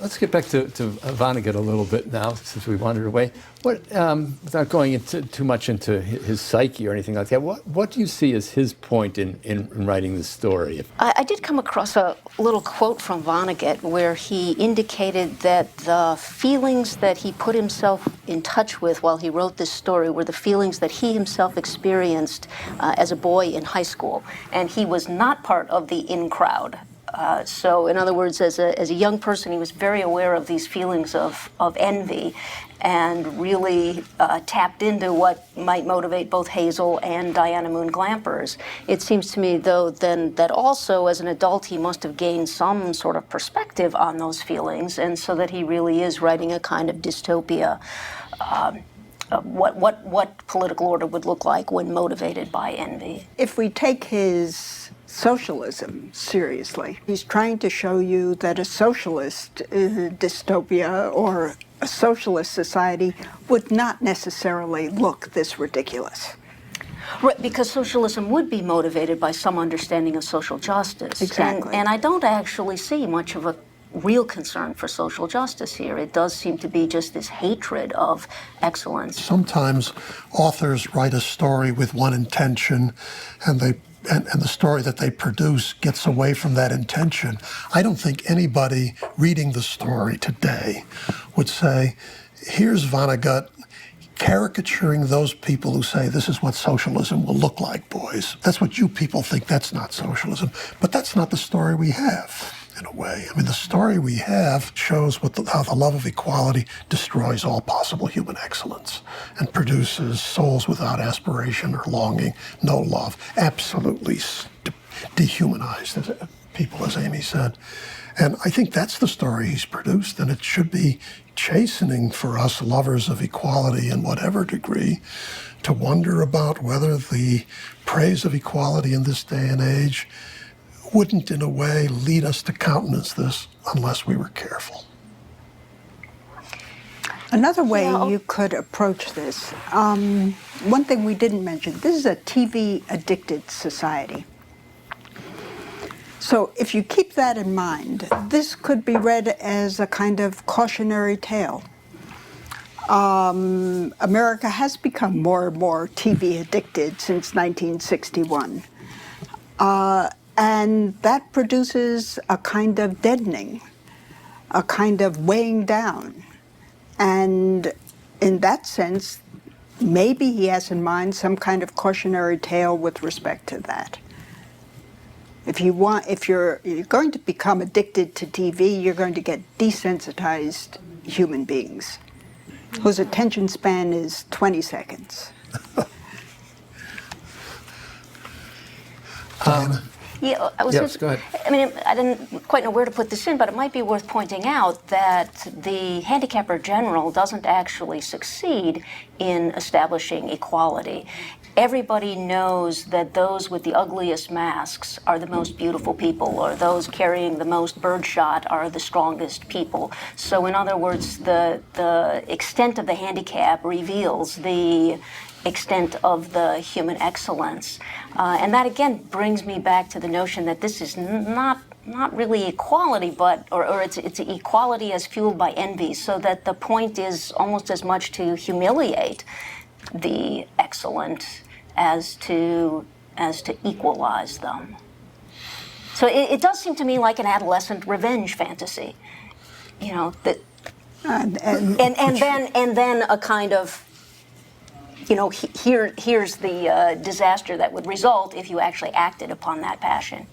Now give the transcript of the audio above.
Let's get back to Vonnegut a little bit now, since we wandered away. What, without going into too much into his psyche or anything like that, what do you see as his point in writing this story? I did come across a little quote from Vonnegut where he indicated that the feelings that he put himself in touch with while he wrote this story were the feelings that he himself experienced as a boy in high school, and he was not part of the in crowd. So, in other words, as a young person, he was very aware of these feelings of envy and really tapped into what might motivate both Hazel and Diana Moon Glampers. It seems to me, though, then that also as an adult he must have gained some sort of perspective on those feelings, and so that he really is writing a kind of dystopia. What political order would look like when motivated by envy. If we take his socialism seriously, he's trying to show you that a socialist dystopia or a socialist society would not necessarily look this ridiculous. Right, because socialism would be motivated by some understanding of social justice. Exactly. And I don't actually see much of a real concern for social justice here. It does seem to be just this hatred of excellence. Sometimes authors write a story with one intention, and the story that they produce gets away from that intention. I don't think anybody reading the story today would say, here's Vonnegut caricaturing those people who say this is what socialism will look like, boys. That's what you people think. That's not socialism. But that's not the story we have, in a way. I mean, the story we have shows how the love of equality destroys all possible human excellence and produces souls without aspiration or longing, no love, absolutely dehumanized people, as Amy said. And I think that's the story he's produced, and it should be chastening for us lovers of equality in whatever degree to wonder about whether the praise of equality in this day and age wouldn't, in a way, lead us to countenance this unless we were careful. Another way you could approach this, one thing we didn't mention, this is a TV-addicted society. So if you keep that in mind, this could be read as a kind of cautionary tale. America has become more and more TV-addicted since 1961. And that produces a kind of deadening, a kind of weighing down. And in that sense, maybe he has in mind some kind of cautionary tale with respect to that. If you're going to become addicted to TV, you're going to get desensitized human beings whose attention span is 20 seconds. Yeah, Go ahead. I mean, I didn't quite know where to put this in, but it might be worth pointing out that the handicapper general doesn't actually succeed in establishing equality. Everybody knows that those with the ugliest masks are the most beautiful people, or those carrying the most birdshot are the strongest people. So in other words, the extent of the handicap reveals the extent of the human excellence. And that again brings me back to the notion that this is not really equality, but or it's equality as fueled by envy, so that the point is almost as much to humiliate the excellent as to equalize them. So it does seem to me like an adolescent revenge fantasy, you know, that and then a kind of, you know, here's the disaster that would result if you actually acted upon that passion.